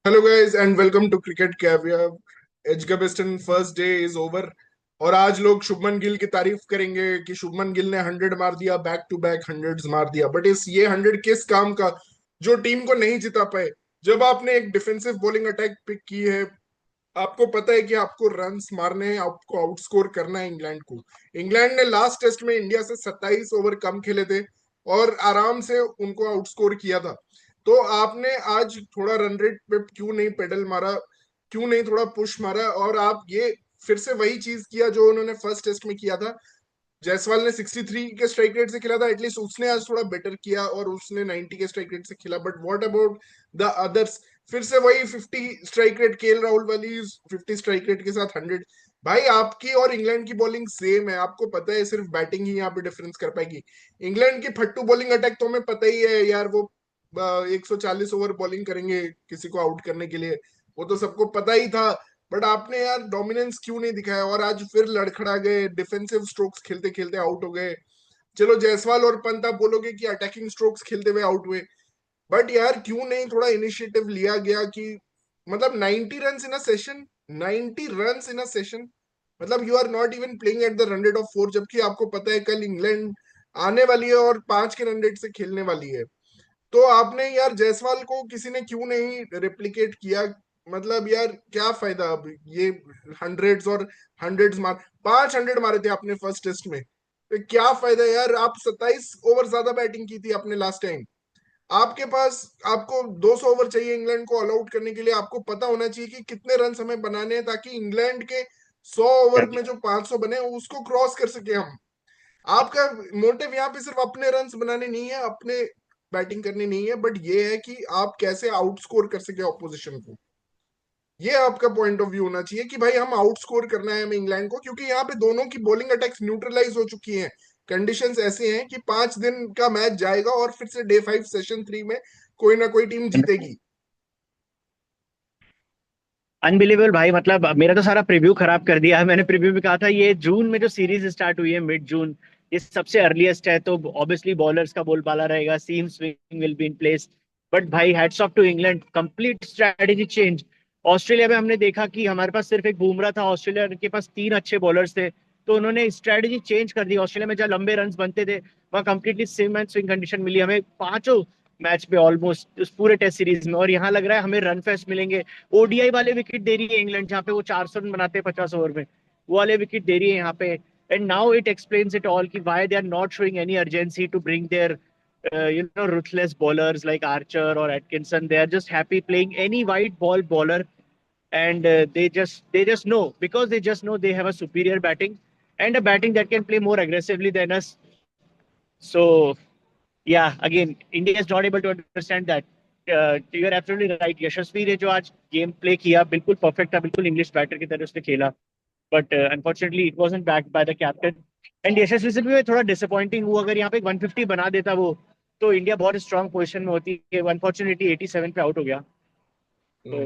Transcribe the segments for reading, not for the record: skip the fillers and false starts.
Hello guys and welcome to cricket caviar. Edgbaston first day is over. और आज लोग शुभमन गिल की तारीफ करेंगे कि शुभमन गिल ने 100 मार दिया, बैक टू बैक हंड्रेड्स मार दिया। बट इस ये 100 किस काम का जो टीम को नहीं जिता पाए। जब आपने एक डिफेंसिव बॉलिंग अटैक पिक की है, आपको पता है कि आपको रन्स मारने हैं, आपको आउटस्कोर करना है इंग्लैंड को। इंग्लैंड ने लास्ट टेस्ट में इंडिया से 27 ओवर कम खेले थे और आराम से उनको आउटस्कोर किया था। तो आपने आज थोड़ा रन रेट पे क्यों नहीं पेडल मारा, क्यों नहीं थोड़ा पुश मारा? और आप ये फिर से वही चीज किया जो उन्होंने फर्स्ट टेस्ट में किया था। जायसवाल ने 63 के स्ट्राइक रेट से खेला था, एटलीस्ट उसने आज थोड़ा बेटर किया और उसने 90 के स्ट्राइक रेट से खेला। But what about the others? फिर से वही 50 स्ट्राइक रेट, केएल राहुल वाली 50 स्ट्राइक रेट के साथ 100। भाई आपकी और इंग्लैंड की बॉलिंग सेम है, आपको पता है सिर्फ बैटिंग ही यहाँ पे डिफरेंस कर पाएगी। इंग्लैंड की फट्टू बॉलिंग अटैक तो हमें पता ही है यार, वो 140 ओवर बॉलिंग करेंगे किसी को आउट करने के लिए, वो तो सबको पता ही था। बट आपने यार डोमिनेंस क्यों नहीं दिखाया और आज फिर लड़खड़ा गए, डिफेंसिव स्ट्रोक्स खेलते खेलते आउट हो गए। चलो जायसवाल और पंत आप बोलोगे कि अटैकिंग स्ट्रोक्स खेलते हुए आउट हुए, बट यार क्यों नहीं थोड़ा इनिशिएटिव लिया गया कि मतलब 90 run in a session, 90 run in a session, मतलब you are not even playing at the run rate of 4, जबकि आपको पता है कल इंग्लैंड आने वाली है और 5 के रन रेट से खेलने वाली है। तो आपने यार जायसवाल को किसी ने क्यों नहीं रेप्लिकेट किया? मतलब यार क्या फायदा अब ये हंड्रेड्स और हंड्रेड्स मार, 500 मारे थे आपने फर्स्ट टेस्ट में, तो क्या फायदा यार? आप 27 ओवर ज्यादा बैटिंग की थी आपने लास्ट टाइम। आपके पास, आपको 200 ओवर चाहिए इंग्लैंड को ऑल आउट करने के लिए। आपको पता होना चाहिए कि कितने रन हमें बनाने हैं ताकि इंग्लैंड के 100 ओवर में जो 500 बने उसको क्रॉस कर सके हम। आपका मोटिव यहाँ पे सिर्फ अपने रन्स बनाने नहीं है, अपने बैटिंग करनी नहीं है, बट ये है कि आप कैसे आउटस्कोर कर सके ऑपोजिशन को। ये आपका पॉइंट ऑफ व्यू होना चाहिए कि भाई हम आउटस्कोर करना है हमें इंग्लैंड को, क्योंकि यहाँ पे दोनों की बॉलिंग अटैक्स न्यूट्रलाइज हो चुकी हैं। कंडीशंस ऐसे हैं कि 5 दिन का मैच जाएगा और फिर से डे 5 सेशन 3 में कोई ना कोई टीम जीतेगी। अनबिलीवेबल भाई। मतलब मेरा तो सारा प्रीव्यू खराब कर दिया है। मैंने प्रीव्यू में कहा था ये जून में जो सीरीज स्टार्ट हुई है, मिड जून, ये सबसे अर्लीस्ट है, तो ऑब्वियसली बॉलर्स का बोलबाला रहेगा, seam swing will be in place. But भाई hats off to England, complete strategy change. Australia में हमने देखा कि हमारे पास सिर्फ एक बुमराह था, ऑस्ट्रेलिया के पास तीन अच्छे बॉलर्स थे, तो उन्होंने स्ट्रैटेजी चेंज कर दी। ऑस्ट्रेलिया में जहाँ लंबे रन बनते थे वहाँ completely seam and swing condition मिली हमें पांचों मैच पे ऑलमोस्ट उस पूरे टेस्ट सीरीज में। और यहाँ लग रहा है हमें रन फेस्ट मिलेंगे। ओडीआई वाले विकेट दे रही है इंग्लैंड, जहाँ पे वो 400 रन बनाते हैं 50 ओवर में, वो वाले विकेट दे रही है यहाँ पे। And now it explains it all कि why they are not showing any urgency to bring their ruthless bowlers like Archer or Atkinson. They are just happy playing any white ball bowler, and they just know, because they just know they have a superior batting and a batting that can play more aggressively than us. So yeah, again, India is not able to understand that. You are absolutely right. यशस्वी ने जो आज game play किया बिल्कुल perfect था, बिल्कुल English batter की तरह उसने खेला। But unfortunately it wasn't backed by the captain. And Yashasvi से भी मैं थोड़ा डिसअपॉइंटिंग हुआ। अगर यहाँ पे 150 बना देता वो, तो इंडिया बहुत स्ट्रांग पोजीशन में होती है। अनफॉर्चुनेटली 87 पे आउट हो गया। तो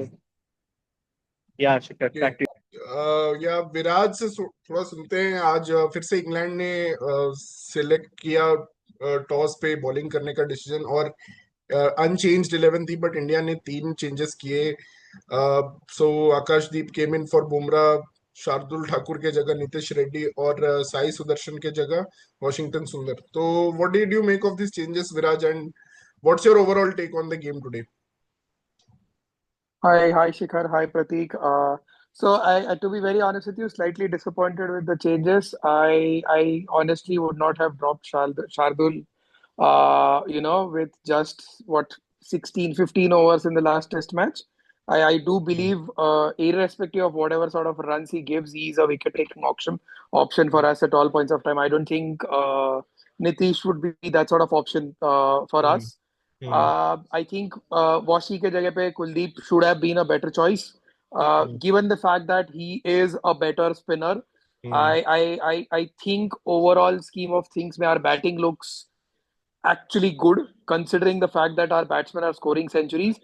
या बैक टू। या विराज से थोड़ा सुनते हैं। आज फिर से इंग्लैंड ने सिलेक्ट किया टॉस पे बॉलिंग करने का डिसीजन, और अनचेंज्ड 11 थी बट इंडिया ने 3 चेंजेस किए। सो आकाशदीप केम इन फॉर बुमराह, शार्दुल ठाकुर के जगह नीतीश रेड्डी, और साई सुदर्शन के जगह वॉशिंगटन सुंदर। तो what did you make of this changes Viraj, and what's your overall take on the game today? Hi, Shikhar. Hi, Prateek. To be very honest with you, slightly disappointed with the changes. I honestly would not have dropped Shardul, with just what 16, 15 overs in the last Test match. I do believe, irrespective of whatever sort of runs he gives, he's a wicket-taking option for us at all points of time. I don't think Nitish would be that sort of option for us. I think Washi ke jagah pe Kuldeep should have been a better choice. Given the fact that he is a better spinner, I think overall scheme of things, our batting looks actually good, considering the fact that our batsmen are scoring centuries.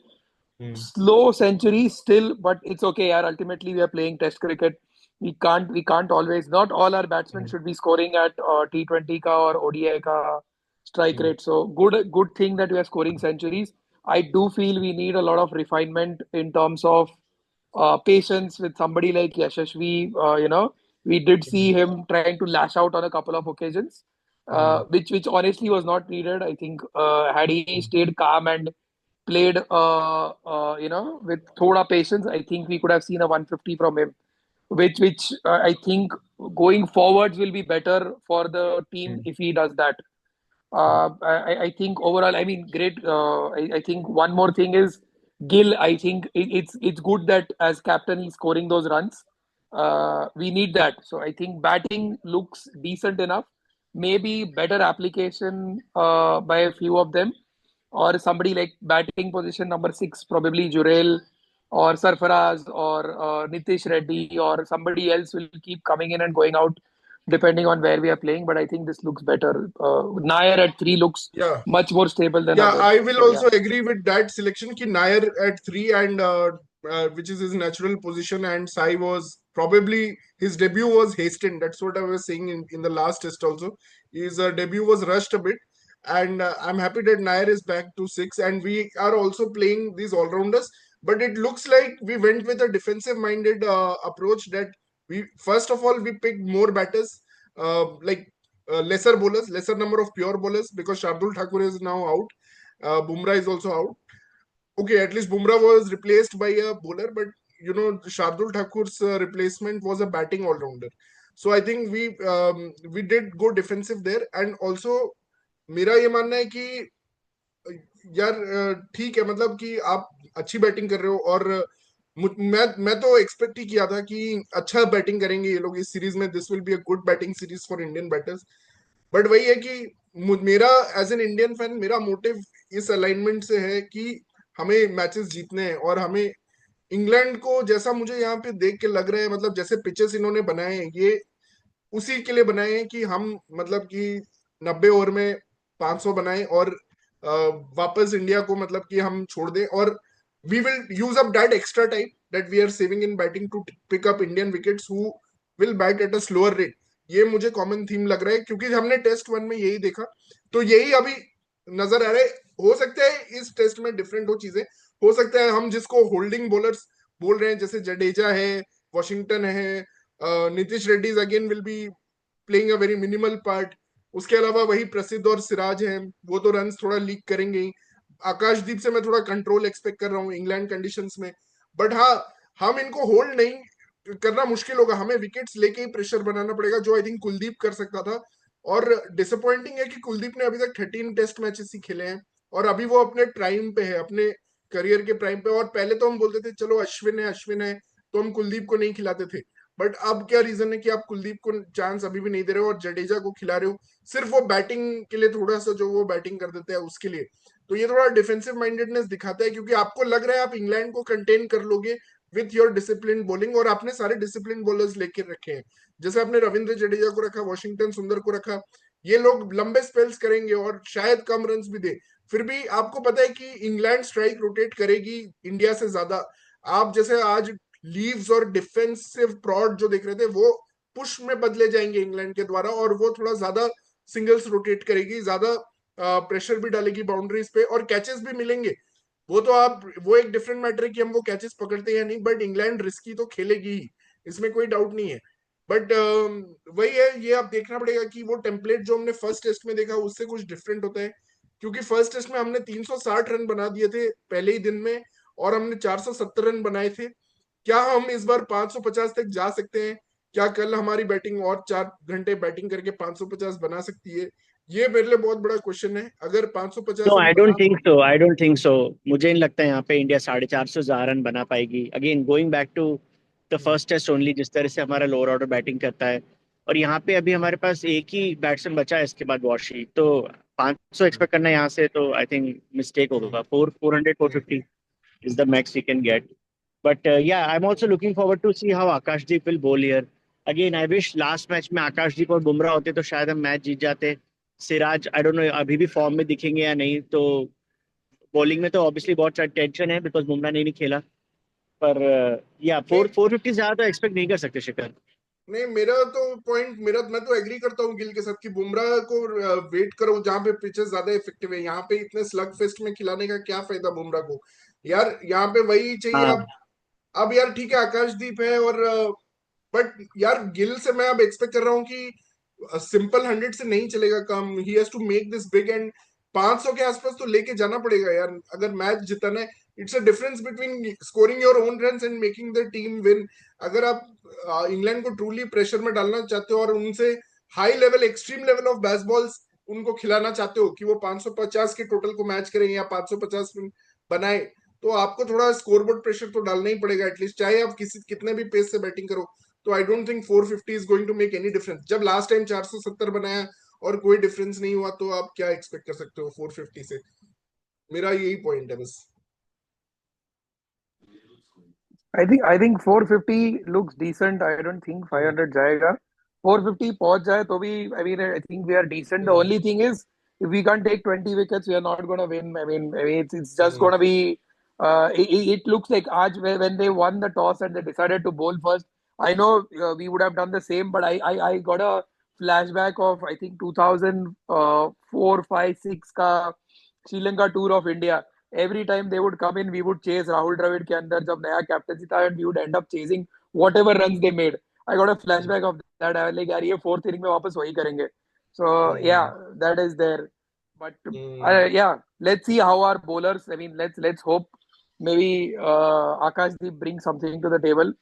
Slow centuries still, but it's okay. Yaar, ultimately, we are playing Test cricket. We can't always. Not all our batsmen should be scoring at T20 ka or ODI ka strike rate. So good thing that we are scoring centuries. I do feel we need a lot of refinement in terms of patience with somebody like Yashashvi. We did see him trying to lash out on a couple of occasions, which honestly was not needed. I think had he stayed calm and played, with thoda patience, I think we could have seen a 150 from him, which I think going forwards will be better for the team if he does that. I think overall, I mean, great. I think one more thing is Gill. I think it's good that as captain he's scoring those runs. We need that. So I think batting looks decent enough. Maybe better application by a few of them, or somebody like batting position number six, probably Jurel or Sarfaraz or Nitish Reddy or somebody else will keep coming in and going out depending on where we are playing. But I think this looks better. Nair at three looks Yeah. much more stable than Yeah, I others. will So yeah. also agree with that selection. Ki Nair at three and which is his natural position, and Sai was probably his debut was hastened. That's what I was saying in the last test also. His debut was rushed a bit, and I'm happy that Nair is back to six, and we are also playing these all rounders. But it looks like we went with a defensive minded approach. That we first of all we picked more batters, lesser bowlers, lesser number of pure bowlers because Shardul Thakur is now out. Bumrah is also out. Okay, at least Bumrah was replaced by a bowler, but Shardul Thakur's replacement was a batting all rounder. So I think we did go defensive there, and also मेरा ये मानना है कि यार ठीक है मतलब कि आप अच्छी बैटिंग कर रहे हो और मैं तो एक्सपेक्ट ही किया था कि अच्छा बैटिंग करेंगे ये लोग इस सीरीज में this will be a good batting series for Indian batters but वही है कि मेरा एज एन इंडियन फैन मेरा मोटिव इस अलाइनमेंट से है कि हमें मैचेस जीतने हैं और हमें इंग्लैंड को जैसा मुझे यहाँ पे देख के लग रहा है मतलब जैसे पिचेस इन्होंने बनाए हैं ये उसी के लिए बनाए हैं कि हम मतलब कि 90 ओवर में 500 बनाएं और वापस इंडिया को मतलब कि हम छोड़ दें और we will use up that extra time that we are saving in batting to pick up Indian wickets who will bat at a slower rate ये मुझे कॉमन थीम लग रहा है क्योंकि हमने टेस्ट वन में यही देखा तो यही अभी नजर आ रहा है हो सकता है इस टेस्ट में डिफरेंट हो चीजें हो सकता है हम जिसको होल्डिंग बॉलर्स बोल रहे हैं जैसे जडेजा है वॉशिंगटन है Nitish Reddy again will be playing a very minimal part उसके अलावा वही प्रसिद्ध और सिराज हैं वो तो रन थोड़ा लीक करेंगे ही आकाशदीप से मैं थोड़ा कंट्रोल एक्सपेक्ट कर रहा हूँ इंग्लैंड कंडीशंस में बट हाँ हम इनको होल्ड नहीं करना मुश्किल होगा हमें विकेट्स लेके ही प्रेशर बनाना पड़ेगा जो आई थिंक कुलदीप कर सकता था और डिसअपॉइंटिंग है कि कुलदीप ने अभी तक 13 टेस्ट मैचेस ही खेले हैं और अभी वो अपने प्राइम पे है अपने करियर के प्राइम पे और पहले तो हम बोलते थे चलो अश्विन है तो हम कुलदीप को नहीं खिलाते थे बट अब क्या रीजन है कि आप कुलदीप को चांस अभी भी नहीं दे रहे हो और जडेजा को खिला रहे हो सिर्फ वो बैटिंग के लिए थोड़ा सा जो वो बैटिंग कर देते हैं उसके लिए तो ये थोड़ा डिफेंसिव माइंडेडनेस दिखाता है क्योंकि आपको लग रहा है आप इंग्लैंड को कंटेन कर लोगे विथ योर डिसिप्लिन बॉलिंग और आपने सारे डिसिप्लिन बॉलर्स लेके रखे हैं जैसे आपने रविंद्र जडेजा को रखा वॉशिंगटन सुंदर को रखा ये लोग लंबे स्पेल्स करेंगे और शायद कम रन भी दे फिर भी आपको पता है कि इंग्लैंड स्ट्राइक रोटेट करेगी इंडिया से ज्यादा आप जैसे आज लीव्स और डिफेंसिव प्रॉड जो देख रहे थे वो पुश में बदले जाएंगे इंग्लैंड के द्वारा और वो थोड़ा ज्यादा सिंगल्स रोटेट करेगी ज्यादा प्रेशर भी डालेगी बाउंड्रीज पे और कैचेस भी मिलेंगे वो तो आप वो एक डिफरेंट मैटर है कि हम वो कैचेस पकड़ते हैं या नहीं बट इंग्लैंड रिस्की तो खेलेगी ही इसमें कोई डाउट नहीं है बट वही है ये आप देखना पड़ेगा कि वो टेम्पलेट जो हमने फर्स्ट टेस्ट में देखा उससे कुछ डिफरेंट होता है क्योंकि फर्स्ट टेस्ट में हमने 360 रन बना दिए थे पहले ही दिन में और हमने 470 रन बनाए थे क्या हम इस बार 550 तक जा सकते हैं क्या कल हमारी बैटिंग और 4 घंटे बैटिंग करके 550 बना सकती है ये मेरे लिए बहुत बड़ा क्वेश्चन है अगर 550 नो हम आई बना don't think so I don't think so मुझे नहीं लगता यहाँ पे इंडिया 450 ज्यादा रन बना पाएगी again going back to the first test only जिस तरह से हमारा लोअर ऑर्डर बैटिंग करता है और यहाँ पे अभी हमारे पास एक ही बैट्समैन बचा है इसके बाद वॉशी तो 500 एक्सपेक्ट करना है यहाँ से तो आई थिंक मिस्टेक होगा 450 is the max we can get. But yeah, I'm also looking forward to see how Akashdeep will bowl here. Again, I wish last match में आकाशदीप और बुमराह होते तो शायद हम मैच जीत जाते. सिराज आई डोंट नो अभी भी फॉर्म में दिखेंगे या नहीं तो बॉलिंग में तो ऑब्वियसली बहुत टेंशन है बिकॉज बुमराह ने नहीं खेला पर या नहीं 450 ज्यादा तो एक्सपेक्ट नहीं कर सकते शिखर. नहीं, मेरा तो पॉइंट, मैं तो एग्री करता हूँ गिल के साथ कि बुमराह को वेट करो जहां पे पिचेस ज्यादा इफेक्टिव है। यहाँ पे इतने स्लग फेस्ट में खिलाने का क्या फायदा बुमराह को यार, यहाँ पे वही चाहिए। हाँ अब यार ठीक है आकाशदीप है और बट यार गिल से मैं अब एक्सपेक्ट कर रहा हूँ कि सिंपल 100 से नहीं चलेगा काम, he has to make this big and 500 के आसपास तो लेके जाना पड़ेगा यार अगर मैच जिताना है। It's a difference between scoring your own runs and making the team win. अगर आप इंग्लैंड को ट्रूली प्रेशर में डालना चाहते हो और उनसे high level extreme level of Bazballs उनको खिलाना चाहते हो कि वो 550 के टोटल को मैच करें या 550 बनाए, तो आपको थोड़ा स्कोरबोर्ड प्रेशर तो डालना ही पड़ेगा एटलीस्ट, चाहे आप किसी कितने भी पेस से बैटिंग करो। तो I don't think 450 is going to make any difference. जब लास्ट टाइम 470 बनाया और कोई डिफरेंस नहीं हुआ, तो आप क्या एक्सपेक्ट कर सकते हो 450 से? मेरा यही पॉइंट है बस। I think 450 looks decent. I don't think 500 जाएगा. 450 पहुंच जाए तो भी, I mean, I think we are decent. The only thing is, if we can't take 20 wickets, we are not going to win. I mean, it's just going to be. It looks like Aj when they won the toss and they decided to bowl first. I know we would have done the same, but I got a flashback of I think 2004, 5, 6 का Sri Lanka tour of India. Every time they would come in, we would chase Rahul Dravid के अंदर जब नया captaincy था, and we would end up chasing whatever runs they made. I got a flashback of that. I was like, यार ये fourth inning में वापस वही करेंगे. So yeah, that is there. But yeah, let's see how our bowlers. I mean, let's hope maybe Akashdeep brings something to the table.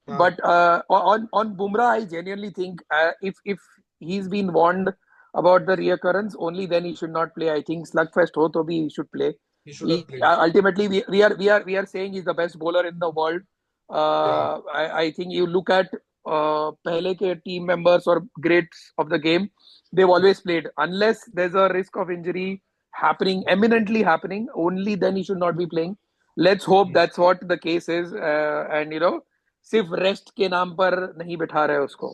हाँ, But on Bumrah, I genuinely think if he's been warned about the reoccurrence, only then he should not play. I think slugfest ho to bhi he should play. he should have played. Ultimately, we are saying he's the best bowler in the world. Yeah, I think you look at pehle ke team members or greats of the game, they've always played. Unless there's a risk of injury happening, eminently happening, only then he should not be playing. Let's hope that's what the case is, and सिर्फ rest के नाम पर नहीं बिठा रहे उसको.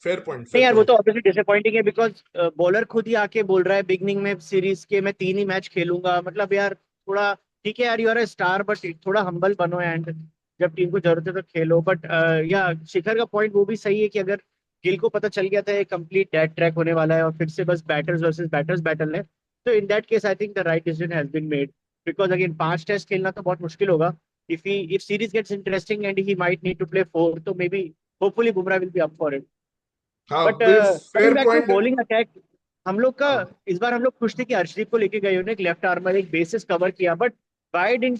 fair point, नहीं fair यार, वो point. तो ऑब्वियसली डिसअपॉइंटिंग है बिकॉज बॉलर खुद ही आके बोल रहा है बिगनिंग में सीरीज के मैं 3 ही मैच खेलूंगा। मतलब यार थोड़ा ठीक है यार, you are a star but थोड़ा हम्बल बनो एंड जब टीम को जरूरत है तो खेलो। बट या शिखर का पॉइंट वो भी सही है कि अगर गिल को पता चल गया था ये कंप्लीट डेड ट्रैक होने वाला है और फिर से बस बैटर्स वर्सेस बैटर्स बैटल है, तो in that case I think the right decision has been made. Because again 5 test खेलना तो बहुत मुश्किल होगा। If series gets interesting and he might need to play 4, तो maybe hopefully Bumrah will be up for it. हाँ, but coming fair back to point. Bowling attack, हम लोग का हाँ. इस बार हम लोग खुश थे कि अर्शदीप को लेके गए, उन्हें एक लेफ्ट आर्मर एक बेसिस कवर किया। But why don't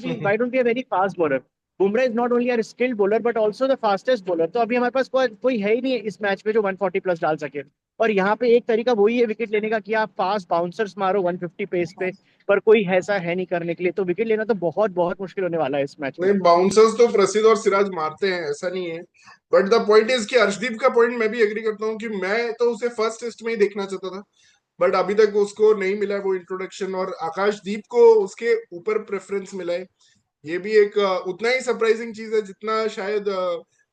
we have very fast bowler? Bumrah is not only our skilled bowler but also the fastest bowler. तो अभी हमारे पास कोई है ही नहीं इस मैच में जो 140 प्लस डाल सके। और यहाँ पे एक तरीका वही है विकेट लेने का कि आप फास्ट बाउंसर्स मारो 150 पेस पे, पर कोई ऐसा है नहीं करने के लिए। तो विकेट लेना तो बहुत बहुत मुश्किल होने वाला है इस मैच में। नहीं, बाउंसर्स तो प्रसिद्ध और सिराज मारते हैं, ऐसा नहीं है। बट द पॉइंट इज कि अर्शदीप का पॉइंट मैं भी एग्री करता हूँ कि मैं तो उसे फर्स्ट टेस्ट में ही देखना चाहता था, बट अभी तक उसको नहीं मिला है वो इंट्रोडक्शन, और आकाशदीप को उसके ऊपर प्रेफरेंस मिला है। ये भी एक उतना ही सरप्राइजिंग चीज है जितना शायद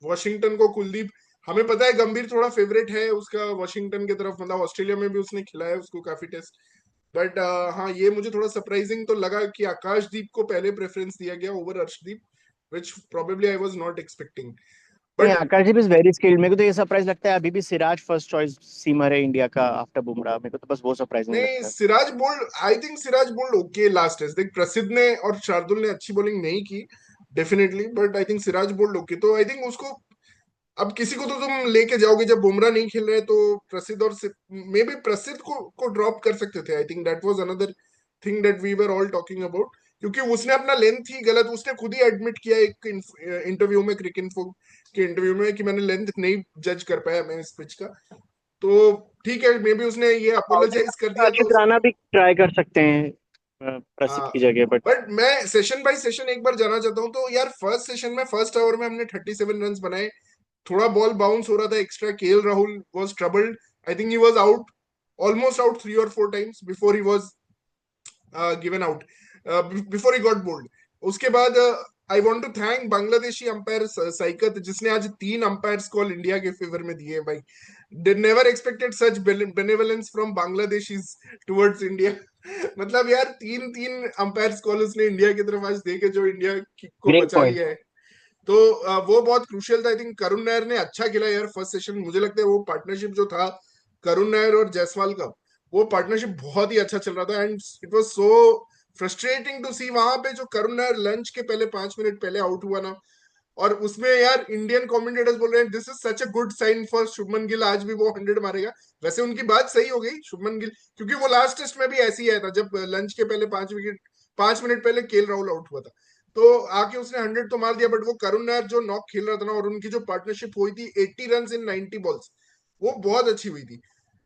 वॉशिंगटन को कुलदीप। हमें पता है गंभीर थोड़ा फेवरेट है उसका वॉशिंगटन की तरफ, मतलब ऑस्ट्रेलिया में भी उसने खिलाया उसको काफी टेस्ट। बट हाँ, ये मुझे थोड़ा सरप्राइजिंग तो लगा कि आकाशदीप को पहले प्रेफरेंस दिया गया over Arshdeep, which probably I was not expecting. नहीं, but Akashdeep is very skilled. मेरे को तो ये सरप्राइज लगता है अभी भी सिराज फर्स्ट चॉइस सीमर है इंडिया का आफ्टर बुमराह। मेरे को तो बस वो सरप्राइजिंग नहीं, लगता है। Siraj bowled, I think Siraj bowled okay last test. देख, प्रसिद्ध ने और शार्दुल ने अच्छी बॉलिंग नहीं की definitely, but I think Siraj bowled okay. तो आई थिंक उसको अब किसी को तो तुम लेके जाओगे जब बुमराह नहीं खेल रहे, तो प्रसिद्ध और मे बी प्रसिद्ध को ड्रॉप कर सकते थे। I think that was another thing that we were all talking about, क्योंकि उसने अपना लेंथ ही गलत, उसने खुद ही एडमिट किया एक इंटरव्यू में, क्रिक इन्फो के इंटरव्यू में, कि मैंने लेंथ नहीं जज कर पाया मैं इस पिच का। तो ठीक है, मे बी उसने ये अपोलोजाइज कर दिया तो अजित राणा भी ट्राई कर सकते हैं प्रसिद्ध हाँ। की जगह। बट बट मैं सेशन बाय सेशन एक बार जाना चाहता हूँ। तो यार फर्स्ट सेशन में फर्स्ट ओवर में हमने 37 रन बनाए, थोड़ा बॉल बाउंस हो रहा था extra, KL Rahul was troubled, I think he was out, almost out 3 or 4 times before he was given out, before he got bowled. उसके बाद I want to thank Bangladeshi umpire Saikat, जिसने आज 3 अंपायर्स कॉल इंडिया के favour में दिए भाई। did never expected such benevolence from Bangladeshis towards India. मतलब यार 3 3 अंपायर्स कॉल उसने इंडिया की तरफ आज देके जो इंडिया को ग्रेट बचा पॉइंट। लिया है। तो वो बहुत क्रूशियल था। आई थिंक करुण नायर ने अच्छा खेला यार फर्स्ट सेशन। मुझे लगता है वो पार्टनरशिप जो था करुण नायर और जायसवाल का, वो पार्टनरशिप बहुत ही अच्छा चल रहा था। And it was so frustrating to see वहां पे जो करुण नायर लंच के पहले 5 मिनट पहले आउट हुआ ना, और उसमें यार इंडियन कमेंटेटर्स बोल रहे हैं this is such a good sign for Shubman Gill, आज भी वो 100 मारेगा। वैसे उनकी बात सही हो गई शुभमन गिल, क्योंकि वो लास्ट टेस्ट में भी ऐसे ही आया था जब लंच के पहले 5 विकेट 5 मिनट पहले केएल राहुल आउट हुआ था, तो आके उसने 100 तो मार दिया। बट वो करुण नायर जो नॉक खेल रहा था ना, और उनकी जो पार्टनरशिप हुई थी 80 रन इन 90 बॉल्स, वो बहुत अच्छी हुई थी।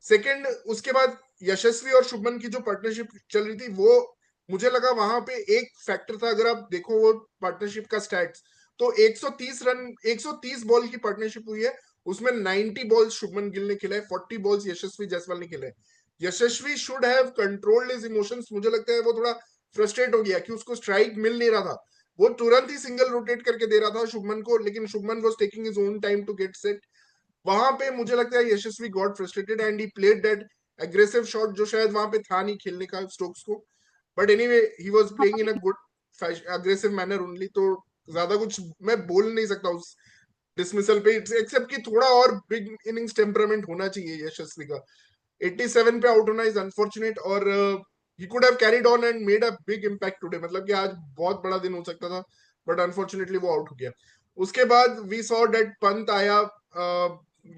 सेकंड, उसके बाद यशस्वी और शुभमन की जो पार्टनरशिप चल रही थी, वो मुझे लगा वहां पे एक फैक्टर था। अगर आप देखो वो पार्टनरशिप का स्टैट्स, तो 130 रन 130 बॉल की पार्टनरशिप हुई है, उसमें 90 बॉल्स शुभमन गिल ने खेला है, 40 बॉल्स यशस्वी जायसवाल ने खेला है। Yashasvi should have controlled his emotions. मुझे लगता है वो थोड़ा फ्रस्ट्रेट हो गया कि उसको स्ट्राइक मिल नहीं रहा था, वो तुरंत ही सिंगल रोटेट करके दे रहा था शुभमन को, लेकिन Shubman was taking his own time to get set. वहां पे मुझे लगता है Yashasvi got frustrated and he played that aggressive shot जो शायद वहां पे था नहीं खेलने का स्टोक्स को। But anyway he was playing in a good aggressive manner only, तो ज्यादा कुछ मैं बोल नहीं सकता उस डिसमिसल पे, एक्सेप्ट कि थोड़ा और बिग इनिंग्स टेम्परामेंट होना चाहिए यशस्वी का। 87 पे आउट होना इज अनफॉर्चुनेट, और ही could have carried on and made a big impact today, मतलब कि आज बहुत बड़ा दिन हो सकता था, बट अनफॉर्चुनेटली वो आउट हो गया। उसके बाद वी सॉ डेट पंत आया,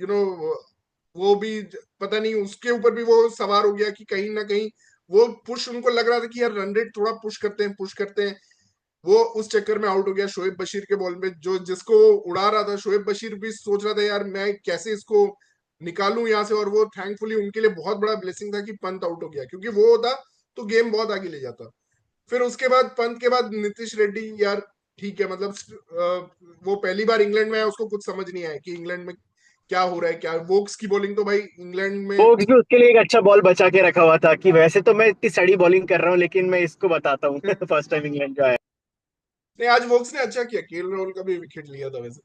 यू नो वो भी पता नहीं उसके ऊपर भी वो सवार हो गया कि कहीं ना कहीं वो पुश, उनको लग रहा था कि यार रन रेट थोड़ा पुश करते हैं, वो उस चक्कर में आउट हो गया शोएब बशीर के बॉल में, जो जिसको वो उड़ा रहा था। शोएब बशीर भी सोच रहा था यार मैं कैसे इसको निकालूं यहाँ से, और वो थैंकफुली उनके लिए बहुत बड़ा ब्लेसिंग था कि पंत आउट हो गया, क्योंकि वो होता तो गेम बहुत आगे ले जाता। फिर उसके बाद पंत के बाद नीतीश रेड्डी, यार ठीक है, मतलब वो पहली बार इंग्लैंड में आया, उसको कुछ समझ नहीं आया कि इंग्लैंड में क्या हो रहा है। क्या वोक्स की बॉलिंग तो भाई इंग्लैंड में फोक्स भी उसके लिए एक अच्छा बॉल बचा के रखा हुआ था कि वैसे तो मैं इतनी सड़ी बॉलिंग कर रहा हूँ लेकिन मैं इसको बताता हूँ फर्स्ट टाइम इंग्लैंड जो आया। नहीं, आज वोक्स ने अच्छा किया, केएल राहुल का भी विकेट लिया था वैसे।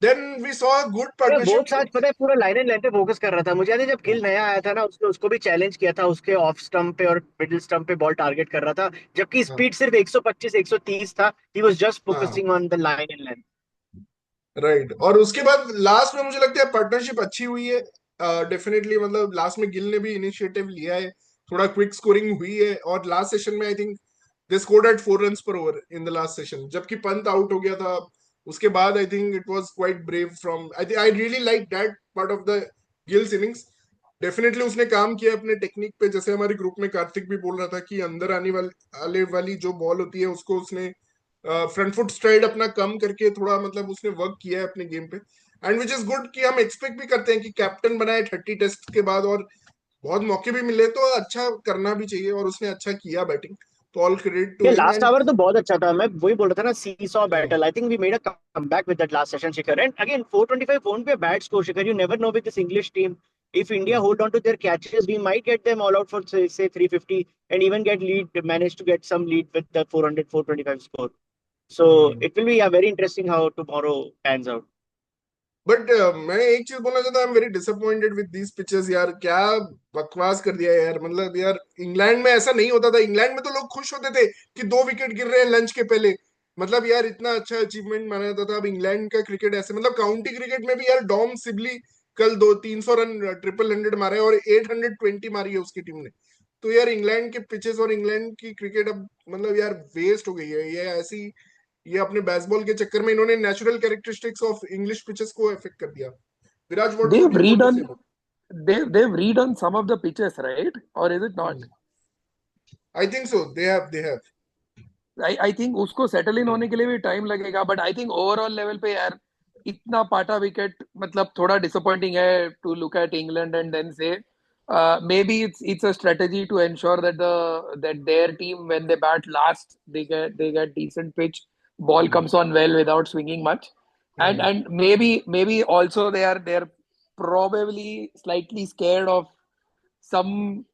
देन वी सॉ गुड अरे पार्टनरशिप। वोक्स आज पता है पूरा लाइन एंड लेंथ पे फोकस कर रहा था। मुझे याद है जब गिल नया आया था ना, उसने उसको भी चैलेंज किया था, उसके ऑफ स्टंप पे और मिडिल स्टंप पे बॉल टारगेट कर रहा था, जबकि हाँ स्पीड सिर्फ 125 130 था। ही वाज जस्ट हाँ focusing on the line and length. Right. और उसके बाद लास्ट में मुझे लगता है पार्टनरशिप अच्छी हुई है डेफिनेटली, मतलब लास्ट में गिल ने भी इनिशिएटिव लिया है, थोड़ा क्विक स्कोरिंग हुई है, और लास्ट सेशन में I think they scored at 4 run पर over in the last session, जबकि पंत आउट हो गया था। उसके बाद I think it was quite brave from, I really like that part of the Gill's innings. Definitely उसने काम किया अपने टेक्निक पे, जैसे हमारे ग्रुप में कार्तिक भी बोल रहा था कि अंदर आने वाली जो बॉल होती है उसको उसने फ्रंट फुट स्ट्राइड अपना कम करके थोड़ा, मतलब उसने वर्क किया है अपने गेम पे। एंड विच इज गुड कि हम एक्सपेक्ट भी करते हैं कि कैप्टन बनाए 30 टेस्ट के बाद, और बहुत मौके भी मिले तो अच्छा करना भी चाहिए, और उसने अच्छा किया बैटिंग, तो ऑल क्रेडिट टू ये हिम। लास्ट एंड आवर तो बहुत अच्छा था। मैं वही बोल रहा था ना, seesaw battle. I think we made a comeback with that last session, Shikhar. And again 425 won't be a bad score, Shikhar. You never know with this English team. If India hold on to their catches, we might get them all out for say 350 and even get lead, manage to get some lead with the 400 425 score. So it will be very interesting how tomorrow pans out. But मैं एक चीज बोलना चाहता हूँ, I am very disappointed with these pitches यार, क्या बकवास कर दिया यार। मतलब यार इंग्लैंड में ऐसा नहीं होता था, इंग्लैंड में तो लोग खुश होते थे कि 2 विकेट गिर रहे हैं लंच के पहले, मतलब यार इतना अच्छा अचीवमेंट माना जाता था। अब इंग्लैंड का क्रिकेट ऐसे, मतलब काउंटी क्रिकेट में भी यार डॉम सिबली कल 200 300 रन ट्रिपल 100 मारे, और 820 मारी है उसकी टीम ने। तो यार इंग्लैंड के पिचेस और इंग्लैंड की क्रिकेट अब मतलब यार वेस्ट हो गई है ये ऐसी, ये अपने बेसबॉल के चक्कर में इन्होंने natural characteristics of English pitches को अफेक्ट कर दिया। Viraj, what They've would you want to say redone about? they've redone some of the pitches, right? Or is it not? I think so, they have. I think उसको settle in होने के लिए भी time लगेगा, but I think overall level पे यार इतना पाटा विकेट मतलब थोड़ा डिसअपॉइंटिंग है to look at England and then say maybe it's a strategy to ensure that their team when they bat last they get decent pitch, ball comes on well without swinging much, and maybe also they are probably slightly scared of some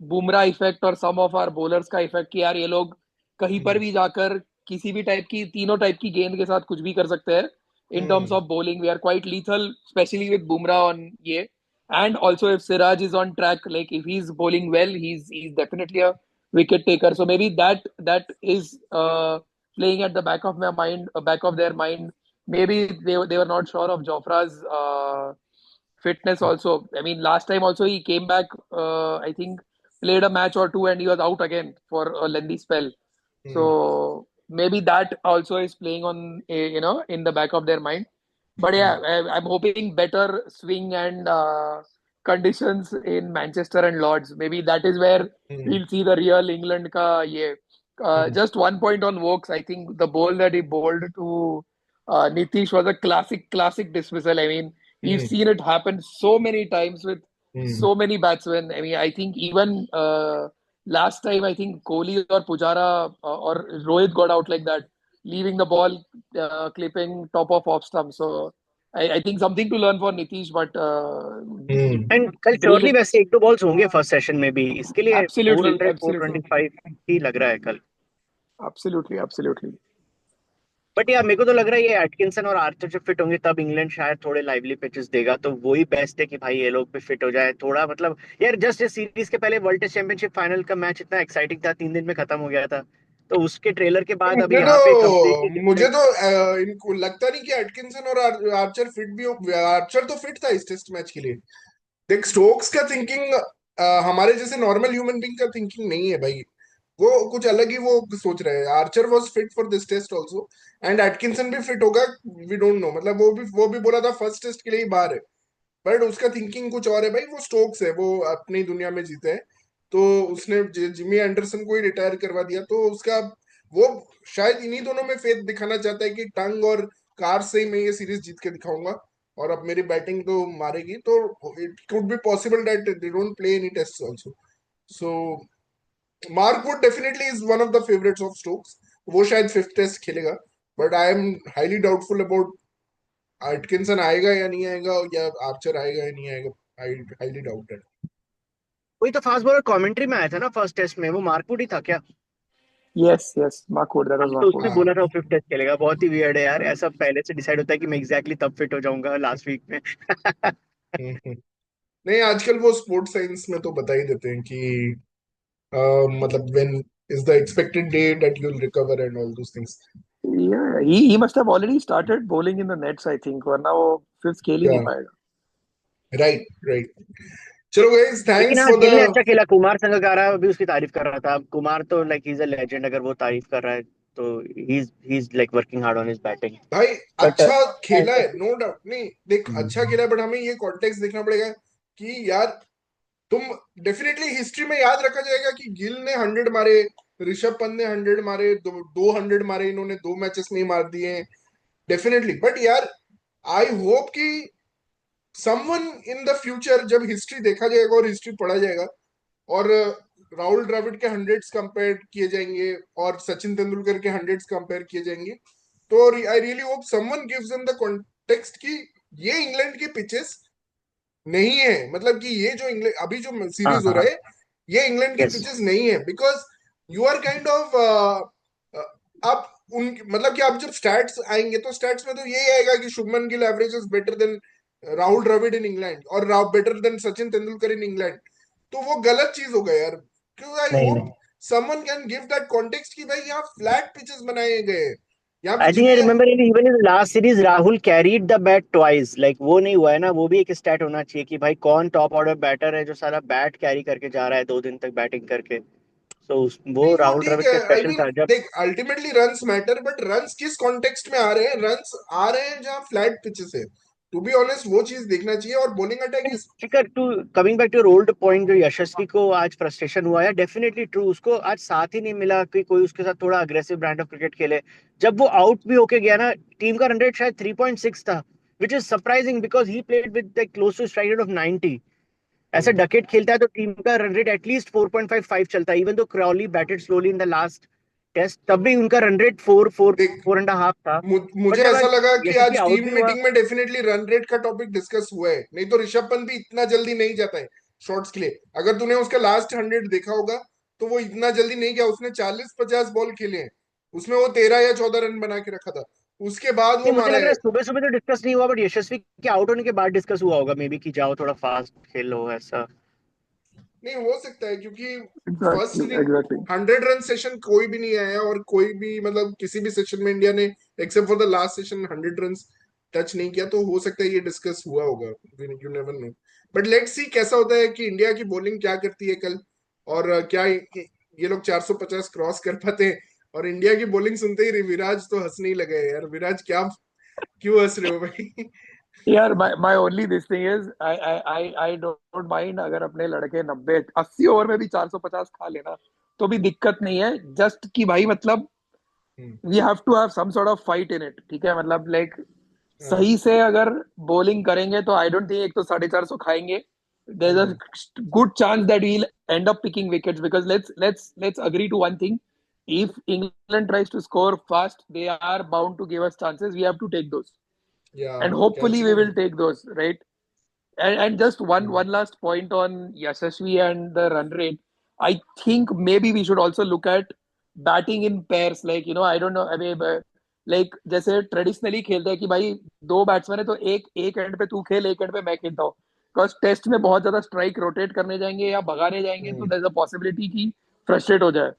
Bumrah effect और some of our bowlers का effect कि यार ये लोग कहीं पर भी जाकर किसी भी टाइप की तीनों टाइप की गेंद के साथ कुछ भी कर सकते हैं in terms of bowling. We are quite lethal, especially with Bumrah on ये. And also if Siraj is on track, like if he's bowling well, he's definitely a wicket taker. So maybe that is playing at the back of my mind, back of their mind maybe they were not sure of Jofra's fitness also. I mean, last time also he came back, I think played a match or two and he was out again for a lengthy spell. Hmm. So maybe that also is playing on, in the back of their mind. But yeah, Hmm. I'm hoping better swing and conditions in Manchester and Lords. Maybe that is where Hmm. we'll see the real England ka ye. Hmm. Just 1 point on Vokes. I think the ball that he bowled to Nitish was a classic dismissal. I mean, we've Hmm. seen it happen so many times with Hmm. so many batsmen. I mean, I think even last time, I think Kohli or Pujara or Rohit got out like that, leaving the ball clipping top of off stump. So I think something to learn for Nitish, but Hmm. And कल surely brilliant. वैसे एक दो balls होंगे first session में भी, इसके लिए Absolutely, 400 absolutely, 425 ही लग रहा है कल. absolutely. बट यार मेरे को तो लग रहा है ये एटकिंसन और आर्चर जब फिट होंगे तब इंग्लैंड शायद थोड़े लाइवली पिचेस देगा, तो वही बेस्ट है कि भाई ये लोग भी फिट हो जाए थोड़ा. मतलब यार जस्ट इस सीरीज के पहले वर्ल्ड टेस्ट चैंपियनशिप फाइनल का मैच इतना एक्साइटिंग था, 3 दिन में खत्म हो गया था, तो उसके ट्रेलर के बाद अब यहाँ पे कंप्लीटली मुझे डिफरेंट. तो इनको लगता नहीं कि एटकिंसन और आर्चर फिट भी हो. आर्चर तो फिट था इस टेस्ट मैच के लिए. देख स्टोक्स का थिंकिंग हमारे जैसे नॉर्मल ह्यूमन बीइंग का थिंकिंग नहीं है भाई. वो कुछ अलग ही वो सोच रहे हैं. Archer was fit for this test also and Atkinson भी फिट होगा. We don't know. मतलब वो भी बोला था फर्स्ट टेस्ट के लिए ही बाहर है. बट उसका थिंकिंग कुछ और है भाई. वो स्टोक्स है, वो अपनी दुनिया में जीते हैं. तो उसने जिमी एंडरसन को ही रिटायर करवा दिया. तो उसका वो शायद इन्हीं दोनों में फेथ दिखाना चाहता है कि टंग और कार से ही मैं ये सीरीज जीत के दिखाऊंगा और अब मेरी बैटिंग तो मारेगी. तो it could be possible that they don't play any test also. So Mark Wood definitely is one of the favourites of Stokes. वो शायद फिफ्थ टेस्ट खेलेगा. But I am highly doubtful about Atkinson आएगा या नहीं आएगा, या Archer आएगा या नहीं आएगा. I highly doubted. वही तो फास्ट बॉलर कमेंट्री में आया था ना फर्स्ट टेस्ट में, वो मार्कवुड ही था क्या? Yes, Markwood. That हाँ was तो उसने Markwood. हाँ. बोला था वो फिफ्थ टेस्ट खेलेगा. बहुत ही वियर्ड है यार, ऐसा पहले से डिसाइड होता है कि मैं एग्जैक्टली तब फिट हो जाऊंगा लास्ट वीक में. हम्म. नहीं, आजकल वो स्पोर्ट्स साइंस में तो बता ही देते हैं कि मतलब when is the expected day that you will recover and all those things. Yeah, he must have already started bowling in the nets, I think. वरना वो फिफ्थ खेल ही या नहीं पाएगा. Right right. चलो गाइस, लेकिन थैंक्स हाँ फॉर गिल ने द. अच्छा खेला. कुमार संगकारा भी उसकी तारीफ कर रहा था. अब कुमार तो like he is a legend, अगर वो तारीफ कर रहा है तो he is like working hard on his batting. भाई बट अच्छा खेला है, नो डाउट. नहीं देख, अच्छा खेला है, बट हमें ये कॉन्टेक्स्ट देखना पड़ेगा कि यार तुम डेफिनेटली हिस्ट्री में याद रखा जाएगा कि गिल ने 100 मारे, ऋषभ पंत ने 100 मारे, दो 100 मारे इन्होंने 2 मैचेस में ही मार दिए. डेफिनेटली. बट यार आई होप कि समवन इन द फ्यूचर जब हिस्ट्री देखा जाएगा और हिस्ट्री पढ़ा जाएगा और राहुल द्रविड़ के 100s कंपेयर किए जाएंगे और सचिन तेंदुलकर के 100s कंपेयर किए जाएंगे, तो I really hope someone gives them the context कि ये इंग्लैंड की पिचेस नहीं है. मतलब कि ये जो इंग्लैंड अभी जो हाँ सीरीज हो हाँ रहा हाँ. है, ये इंग्लैंड की यस. पिचेस नहीं है. Because you are kind of आप उन मतलब कि आप जब स्टैट्स आएंगे तो स्टैट्स में तो यही आएगा कि Shubman Gill average is better than Rahul Dravid in England और better than Sachin Tendulkar in England. तो वो गलत चीज होगा यार. क्यों? आई नहीं होप नहीं. Someone can give that context कि भाई यहाँ फ्लैट पिचेस बनाए गए हैं. यहाँ पे आई थिंक आई जितने. Remember even in last series Rahul carried the bat twice. Like वो नहीं हुआ है ना, वो भी एक स्टैट होना चाहिए कि भाई कौन टॉप ऑर्डर बैटर है जो सारा बैट कैरी करके जा रहा है 2 दिन तक बैटिंग करके. सो वो नहीं वो राहुल ठीक द्रविड़ है. का आई स्पेशल मीन था जब. देख, ultimately runs matter, but runs किस कॉन्टेक्स्ट में आ रहे हैं? रन्स आ रहे हैं जहाँ फ्लैट पिचेस है. टू बी ऑनेस्ट वो चीज देखना चाहिए. और bowling attack is. Shikhar too coming back to your old point, जो यशस्वी को आज फ्रस्ट्रेशन हुआ है, डेफिनेटली ट्रू. उसको आज साथ ही नहीं मिला कि कोई उसके साथ थोड़ा अग्रेसिव ब्रांड ऑफ क्रिकेट खेले. जब वो आउट भी होके गया ना, टीम का रन रेट शायद 3.6 था, which is surprising because he played with close to strike rate of 90. ऐसा डकेट खेलता है तो टीम का रन रेट एटलीस्ट 4.55 चलता है. Even though Crawley batted slowly in the last test, तब भी उनका रन रेट देख, 4.5 था. बट मुझे जब ऐसा आज लगा कि यशस्वी आज आउट टीम भी हुआ. मीटिंग में डेफिनेटली रन रेट का टॉपिक डिस्कस हुआ है. नहीं तो ऋषभ पंत भी इतना जल्दी नहीं जाता है शॉट्स के लिए. अगर तूने उसका लास्ट 100 देखा होगा तो वो इतना जल्दी नहीं गया. उसने 40-50 बॉल खेले हैं. उसमें वो 13 या 14 रन बना के रखा था. उसके बाद वो नहीं मुझे मारा लग रहा है. है सुबह सुबह तो डिस्कस नहीं हुआ, बट यशस्वी के आउट होने के बाद डिस्कस हुआ होगा मे बी कि जाओ थोड़ा फास्ट खेलो ऐसा. नहीं हो सकता है क्योंकि first Exactly, exactly. 100 run session कोई भी नहीं आया, और कोई भी मतलब किसी भी सेशन में इंडिया ने except for the last session 100 run touch नहीं किया, तो हो सकता है ये डिस्कस हुआ होगा, you never know. But let's see कैसा होता है कि इंडिया की बॉलिंग क्या करती है कल, और क्या ये लोग 450 क्रॉस कर पाते हैं। और इंडिया की बॉलिंग सुनते ही विराज तो हंसने ही लगे यार। विराज क्या, क्यों हंस रहे हो भाई? यार my only this thing is I don't mind अगर अपने लड़के 90-80 ओवर में भी 450 खा लेना तो भी दिक्कत नहीं है, जस्ट कि भाई मतलब hmm, we have to have some sort of fight in it, ठीक है, मतलब लाइक हाँ, सही से अगर बॉलिंग करेंगे तो आई डोंट थिंक एक तो 450 खाएंगे, there is hmm, a good chance that we'll end up picking wickets because let's agree to one thing, if England tries to score fast they are bound to give us chances, we have to take those या and hopefully we catching. will take those, right? And just one last point on Yashasvi and the run rate. I think maybe we should also look at batting in pairs. Like, I don't know. I mean, like जैसे traditionally खेलते हैं कि भाई दो batsman है तो एक एक एंड पे तू खेल, एक एंड पे मैं खेलता हूँ, बिकॉज टेस्ट में बहुत ज्यादा स्ट्राइक रोटेट करने जाएंगे या भगाने जाएंगे तो देयर इज अ पॉसिबिलिटी कि फ्रस्ट्रेट हो जाए.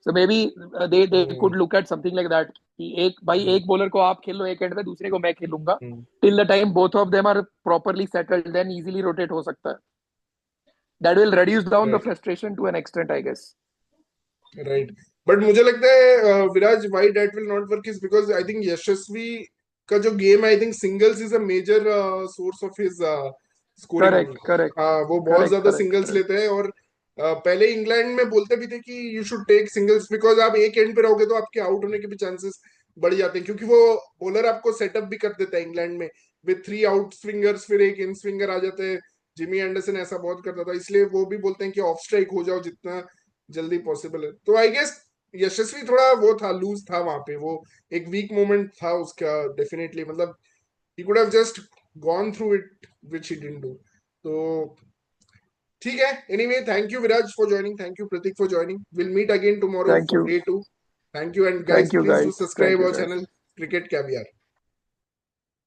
So maybe they could look at something like that कि एक भाई एक बॉलर को आप खेल लो एक एंड पे, दूसरे को मैं खेलूंगा, till the time both of them are properly settled, then easily rotate हो सकता है. That will reduce down the right, frustration to an extent, I guess. Right. But मुझे लगता है Viraj why that will not work is because I think Yashasvi का जो game है, I think singles is a major source of his scoring. Correct, correct, हाँ, वो बहुत correct, ज्यादा correct, सिंगल्स correct. लेते हैं, और पहले इंग्लैंड में बोलते भी थे कि you should take singles, because आप एक एंड पे रहोगे तो आपके आउट होने के भी चांसेस बढ़ जाते हैं, क्योंकि वो बॉलर आपको सेटअप भी कर देता है इंग्लैंड में विथ 3 आउट स्विंगर्स, फिर एक इन स्विंगर आ जाते हैं। जिमी एंडरसन ऐसा बहुत करता था, इसलिए वो भी बोलते हैं कि ऑफ स्ट्राइक हो जाओ जितना जल्दी पॉसिबल है। तो आई गेस यशस्वी थोड़ा वो था, लूज था वहां पे, वो एक वीक मोमेंट था उसका डेफिनेटली, मतलब he could have just gone through it which he didn't do. तो ठीक है, anyway thank you Viraj for joining, thank you Prateek for joining, will meet again tomorrow Thank for you. Day 2। Thank you, and guys Thank you, please do guys. Thank subscribe you, our guys. Channel Cricket caviar.